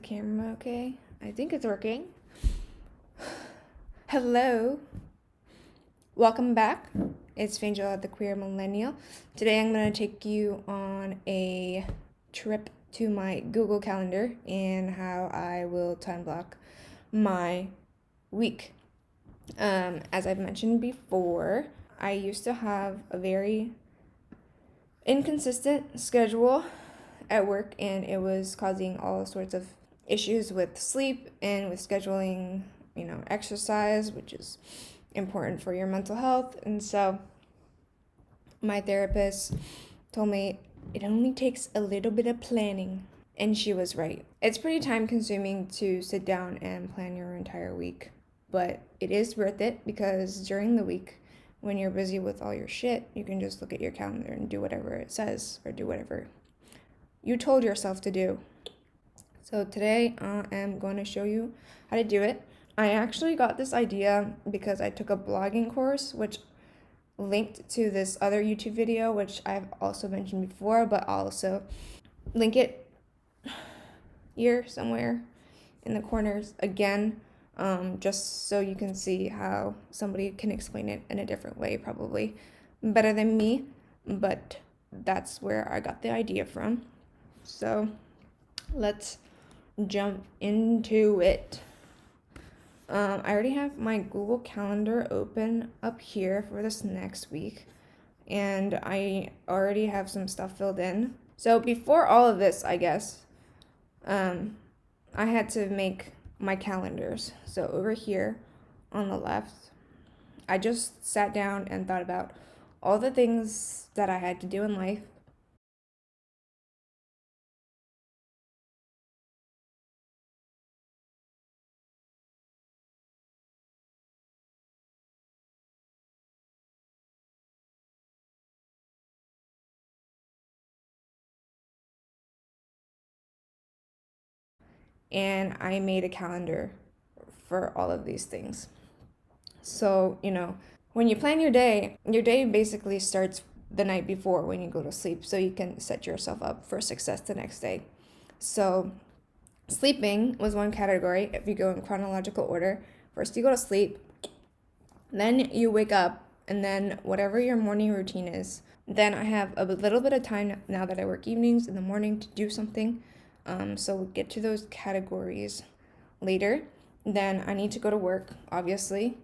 the camera okay? I think it's working. Hello. Welcome back. It's Fangela, the Queer Millennial. Today I'm going to take you on a trip to my Google Calendar and how I will time block my week. As I've mentioned before, I used to have a very inconsistent schedule at work, and it was causing all sorts of issues with sleep and with scheduling, exercise, which is important for your mental health. And so my therapist told me it only takes a little bit of planning, and she was right. It's pretty time consuming to sit down and plan your entire week, but it is worth it because during the week, when you're busy with all your shit, you can just look at your calendar and do whatever it says or do whatever you told yourself to do. So today I am going to show you how to do it. I actually got this idea because I took a blogging course, which linked to this other YouTube video, which I've also mentioned before, but I'll also link it here somewhere in the corners again, just so you can see how somebody can explain it in a different way, probably better than me, but that's where I got the idea from. So let's jump into it. I already have my Google Calendar open up here for this next week, and I already have some stuff filled in. So before all of this, I guess, I had to make my calendars. So over here on the left, I just sat down and thought about all the things that I had to do in life. And I made a calendar for all of these things. So, when you plan your day basically starts the night before when you go to sleep, so you can set yourself up for success the next day. So, sleeping was one category if you go in chronological order. First, you go to sleep, then you wake up, and then whatever your morning routine is. Then I have a little bit of time now that I work evenings in the morning to do something. So we'll get to those categories later. Then I need to go to work, obviously.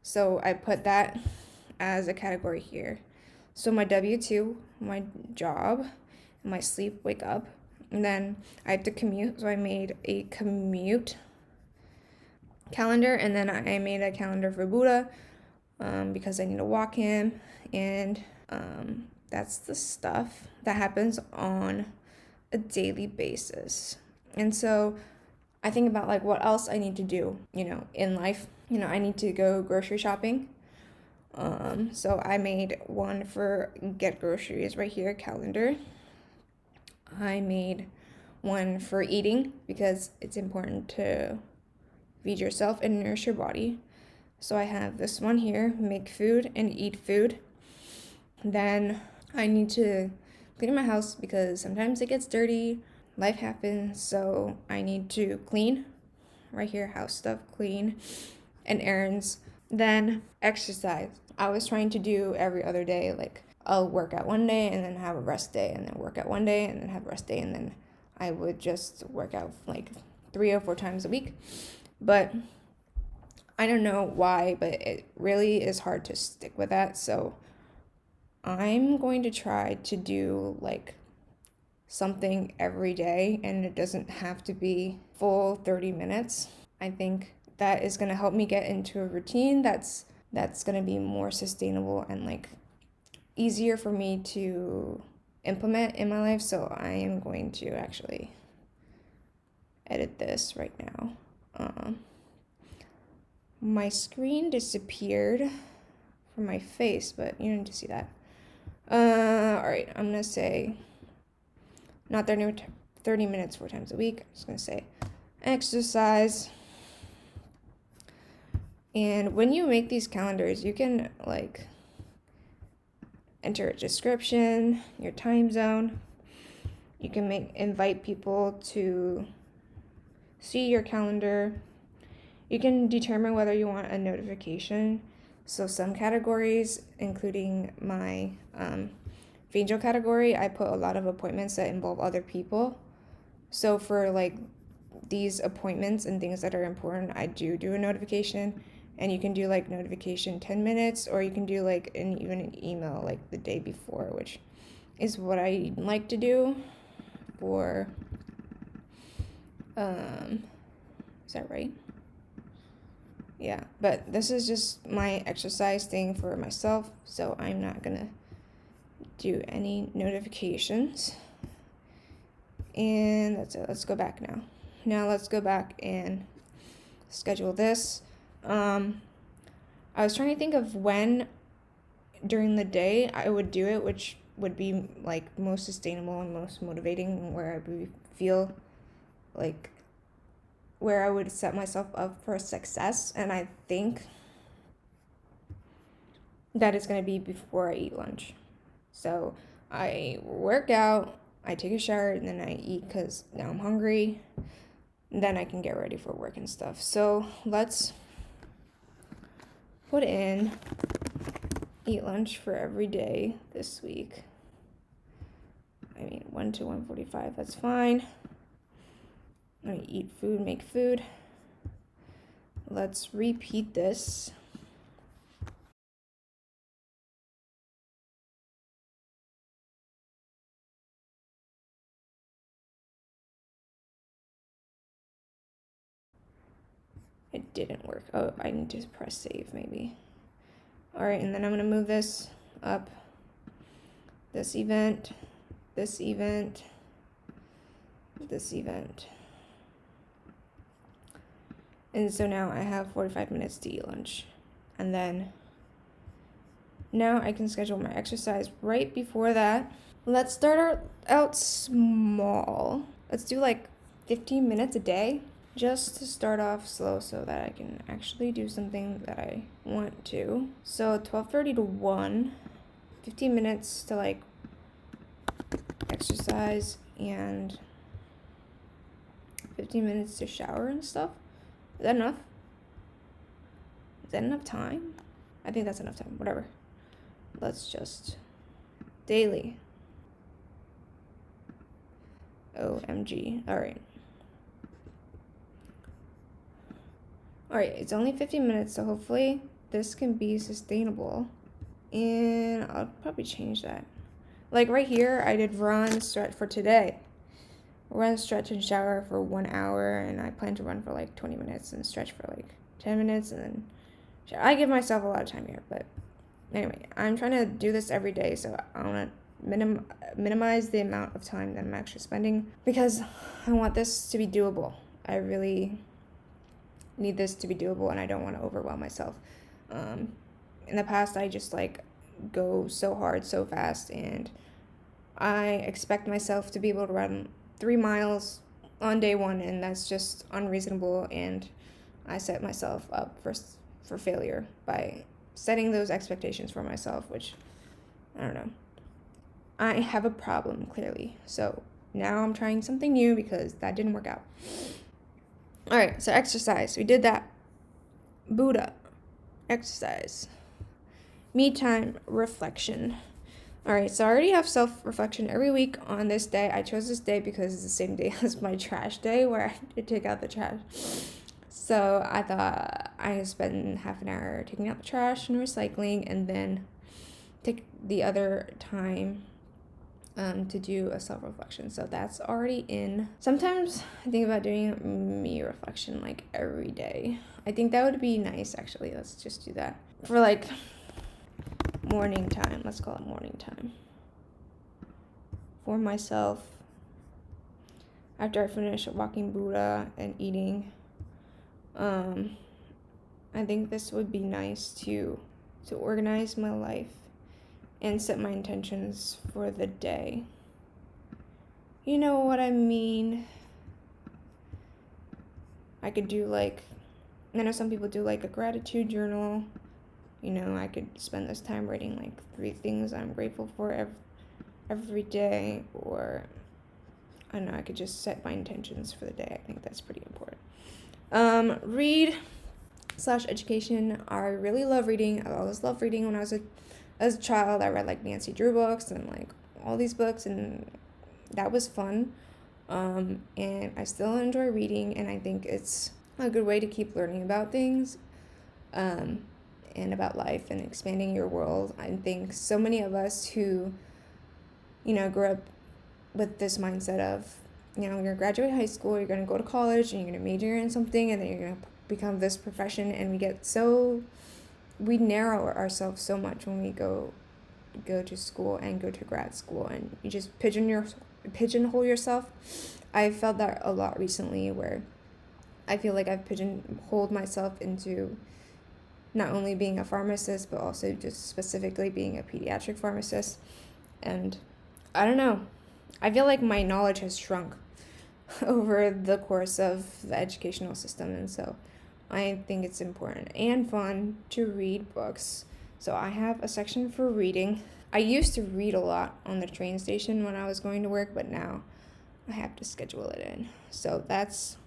So I put that as a category here. So my W-2, my job, my sleep, wake up. And then I have to commute. So I made a commute calendar. And then I made a calendar for Buddha because I need to walk him. And that's the stuff that happens on a daily basis. And so I think about like what else I need to do, in life. I need to go grocery shopping. So I made one for get groceries right here, calendar. I made one for eating because it's important to feed yourself and nourish your body. So I have this one here, make food and eat food. Then I need to clean my house because sometimes it gets dirty. Life happens, so I need to clean. Right here, house stuff, clean, and errands. Then exercise. I was trying to do every other day, like I'll work out one day and then have a rest day, and then work out one day and then have a rest day, and then I would just work out like 3 or 4 times a week. But I don't know why, but it really is hard to stick with that. So I'm going to try to do like something every day, and it doesn't have to be full 30 minutes. I think that is going to help me get into a routine that's going to be more sustainable and like easier for me to implement in my life. So I am going to actually edit this right now. My screen disappeared from my face, but you don't need to see that. All right, I'm gonna say not 30 minutes 4 times a week. I'm just gonna say exercise. And when you make these calendars, you can like enter a description, your time zone. You can invite people to see your calendar. You can determine whether you want a notification. So some categories, including my angel category, I put a lot of appointments that involve other people. So for like these appointments and things that are important, I do a notification. And you can do like notification 10 minutes, or you can do like even an email like the day before, which is what I like to do for, is that right? Yeah, but this is just my exercise thing for myself, so I'm not gonna do any notifications. And that's it. Let's go back now. Now let's go back and schedule this. I was trying to think of when during the day I would do it, which would be like most sustainable and most motivating, where I would feel like where I would set myself up for success. And I think that is going to be before I eat lunch. So I work out, I take a shower, and then I eat because now I'm hungry. Then I can get ready for work and stuff. So let's put in eat lunch for every day this week. I mean, 1 to 1:45, that's fine. I'm gonna eat food, make food. Let's repeat this. It didn't work. Oh, I need to press save maybe. All right, and then I'm gonna move this up. This event, this event, this event. And so now I have 45 minutes to eat lunch. And then now I can schedule my exercise right before that. Let's start out small. Let's do like 15 minutes a day just to start off slow so that I can actually do something that I want to. So 12:30 to 1, 15 minutes to like exercise and 15 minutes to shower and stuff. Is that enough? Is that enough time? I think that's enough time. Whatever. Let's just daily. OMG. All right. It's only 15 minutes, so hopefully this can be sustainable. And I'll probably change that. Like right here, I did run, stretch for today. Run, stretch, and shower for 1 hour, and I plan to run for like 20 minutes and stretch for like 10 minutes, and then I give myself a lot of time here, but anyway, I'm trying to do this every day, so I want to minimize the amount of time that I'm actually spending, because I want this to be doable. I really need this to be doable, and I don't want to overwhelm myself. In the past, I just like go so hard so fast, and I expect myself to be able to run 3 miles on day 1, and that's just unreasonable, and I set myself up for failure by setting those expectations for myself, which I don't know. I have a problem, clearly. So now I'm trying something new because that didn't work out. All right, so exercise. We did that. Buddha. Exercise. Me time. Reflection. All right, so I already have self-reflection every week on this day. I chose this day because it's the same day as my trash day where I take out the trash. So I thought I'd spend half an hour taking out the trash and recycling, and then take the other time to do a self-reflection. So that's already in. Sometimes I think about doing me reflection like every day. I think that would be nice, actually. Let's just do that. For like morning time. Let's call it morning time. For myself. After I finish walking Buddha and eating. I think this would be nice to organize my life and set my intentions for the day. You know what I mean? I could do like, I know some people do like a gratitude journal. You know, I could spend this time writing like 3 things I'm grateful for every day, or I don't know, I could just set my intentions for the day. I think that's pretty important. Read / education. I really love reading. I always loved reading when I was as a child. I read like Nancy Drew books and like all these books, and that was fun. And I still enjoy reading, and I think it's a good way to keep learning about things, and about life and expanding your world. I think so many of us who, grew up with this mindset of, you're going to graduate high school, you're going to go to college, and you're going to major in something, and then you're going to become this profession, and we narrow ourselves so much when we go to school and go to grad school, and you just pigeonhole yourself. I felt that a lot recently, where I feel like I've pigeonholed myself into not only being a pharmacist, but also just specifically being a pediatric pharmacist. And I don't know, I feel like my knowledge has shrunk over the course of the educational system, and so I think it's important and fun to read books. So I have a section for reading. I used to read a lot on the train station when I was going to work, but now I have to schedule it in. So that's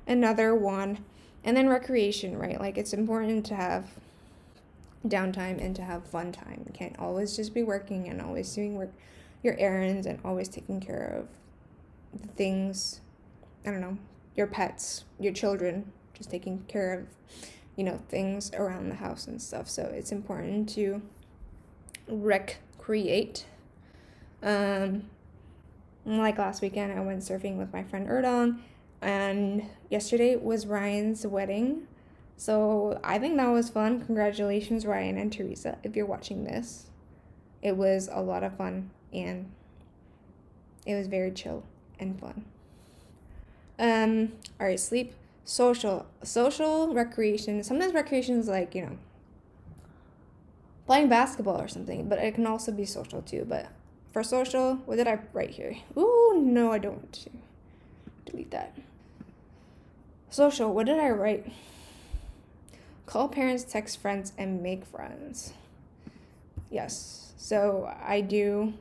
another one. And then recreation, right? Like, it's important to have downtime and to have fun time. You can't always just be working and always doing your errands and always taking care of the things, I don't know, your pets, your children, just taking care of, things around the house and stuff. So it's important to recreate. Like last weekend, I went surfing with my friend Erdong, and yesterday was Ryan's wedding. So I think that was fun. Congratulations, Ryan and Teresa, if you're watching this. It was a lot of fun, and it was very chill and fun. All right, sleep. Social recreation. Sometimes recreation is like, playing basketball or something, but it can also be social too. But for social, what did I write here? Ooh, no, I don't want to delete that. Social, what did I write? Call parents, text friends, and make friends. Yes, so I do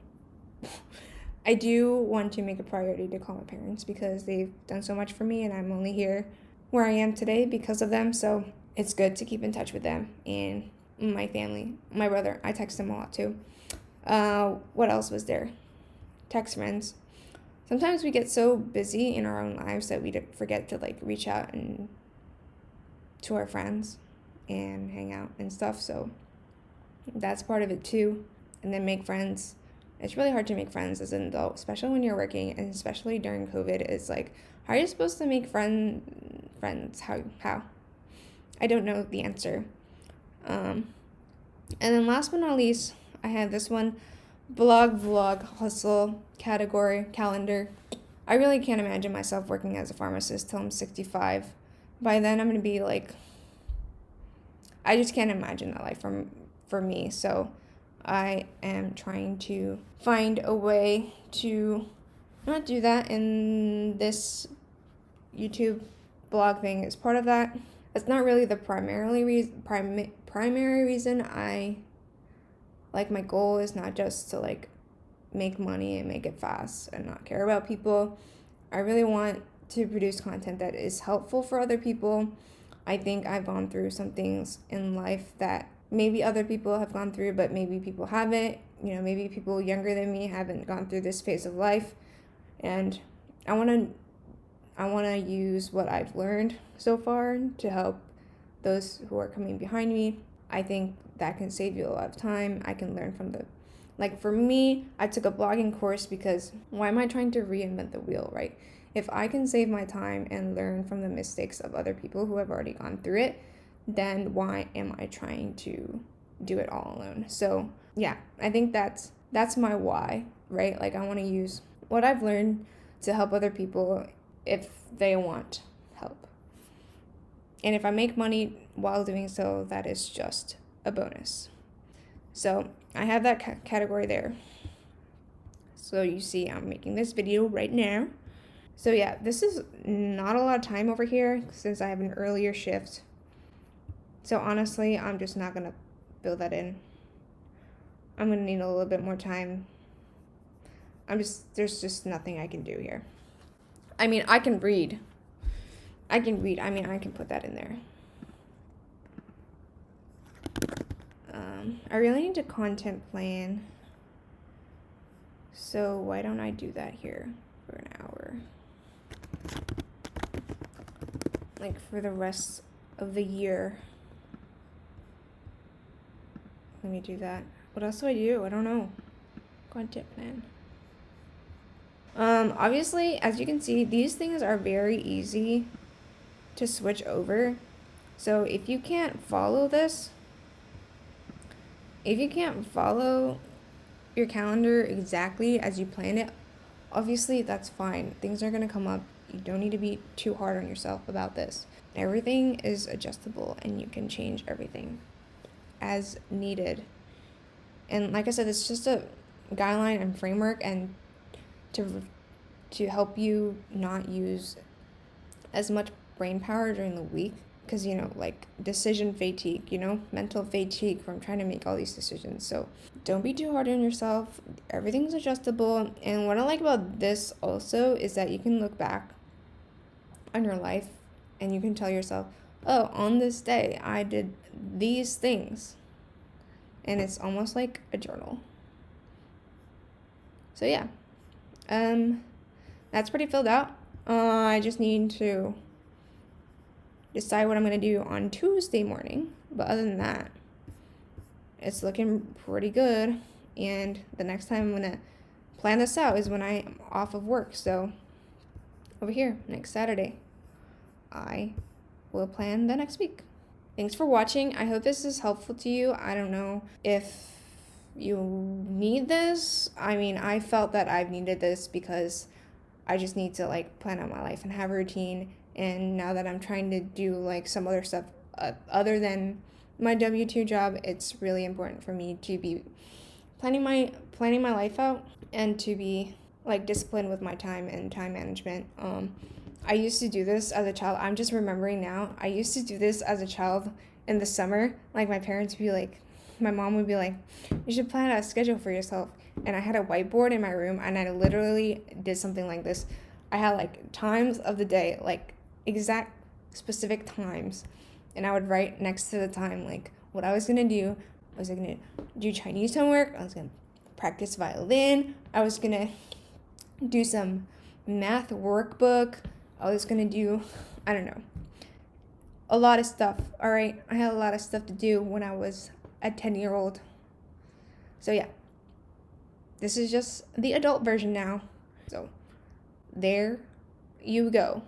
want to make a priority to call my parents, because they've done so much for me, and I'm only here where I am today because of them. So it's good to keep in touch with them and my family. My brother, I text him a lot too. What else was there? Text friends. Sometimes we get so busy in our own lives that we forget to reach out and to our friends and hang out and stuff. So that's part of it too. And then make friends. It's really hard to make friends as an adult, especially when you're working, and especially during COVID. It's like, how are you supposed to make friends? How? I don't know the answer. And then last but not least, I have this one, blog, vlog, hustle, category, calendar. I really can't imagine myself working as a pharmacist till I'm 65. By then, I'm going to be I just can't imagine that life for me. So I am trying to find a way to not do that, and this YouTube blog thing is part of that. It's not really the primary reason I my goal is not just to make money and make it fast and not care about people. I really want to produce content that is helpful for other people. I think I've gone through some things in life that maybe other people have gone through, but maybe people haven't. Maybe people younger than me haven't gone through this phase of life. And I want to use what I've learned so far to help those who are coming behind me. I think that can save you a lot of time. I can learn from for me, I took a blogging course because why am I trying to reinvent the wheel, right? If I can save my time and learn from the mistakes of other people who have already gone through it, then why am I trying to do it all alone? So yeah, I think that's my why, right? I want to use what I've learned to help other people if they want help. And if I make money while doing so, that is just a bonus. So I have that category there. So you see I'm making this video right now. So yeah, this is not a lot of time over here since I have an earlier shift. So honestly, I'm just not going to build that in. I'm going to need a little bit more time. There's just nothing I can do here. I mean, I can read. I mean, I can put that in there. I really need to content plan. So why don't I do that here for an hour? Like for the rest of the year. Let me do that. What else do I do? I don't know. Content plan. Obviously, as you can see, these things are very easy to switch over. So if you can't follow this, if you can't follow your calendar exactly as you plan it, obviously that's fine. Things are going to come up. You don't need to be too hard on yourself about this. Everything is adjustable and you can change everything as needed. And like I said, it's just a guideline and framework and to help you not use as much brain power during the week, because like decision fatigue, mental fatigue from trying to make all these decisions. So don't be too hard on yourself. Everything's adjustable. And what I like about this also is that you can look back on your life and you can tell yourself, oh, on this day I did these things, and it's almost like a journal. So yeah, that's pretty filled out. I just need to decide what I'm going to do on Tuesday morning. But other than that, it's looking pretty good. And the next time I'm going to plan this out is when I'm off of work. So over here, next Saturday, I will plan the next week. Thanks for watching. I hope this is helpful to you. I don't know if you need this. I mean, I felt that I've needed this because I just need to like plan out my life and have a routine. And now that I'm trying to do like some other stuff other than my W-2 job, it's really important for me to be planning my life out and to be like disciplined with my time and time management. I used to do this as a child. I'm just remembering now. I used to do this as a child in the summer. Like my parents would be like, my mom would be like, you should plan out a schedule for yourself. And I had a whiteboard in my room and I literally did something like this. I had like times of the day, like exact specific times. And I would write next to the time, like what I was going to do. I was going to do Chinese homework. I was going to practice violin. I was going to do some math workbook. I was going to do, I don't know, a lot of stuff. All right. I had a lot of stuff to do when I was a 10-year-old. So yeah, this is just the adult version now. So there you go.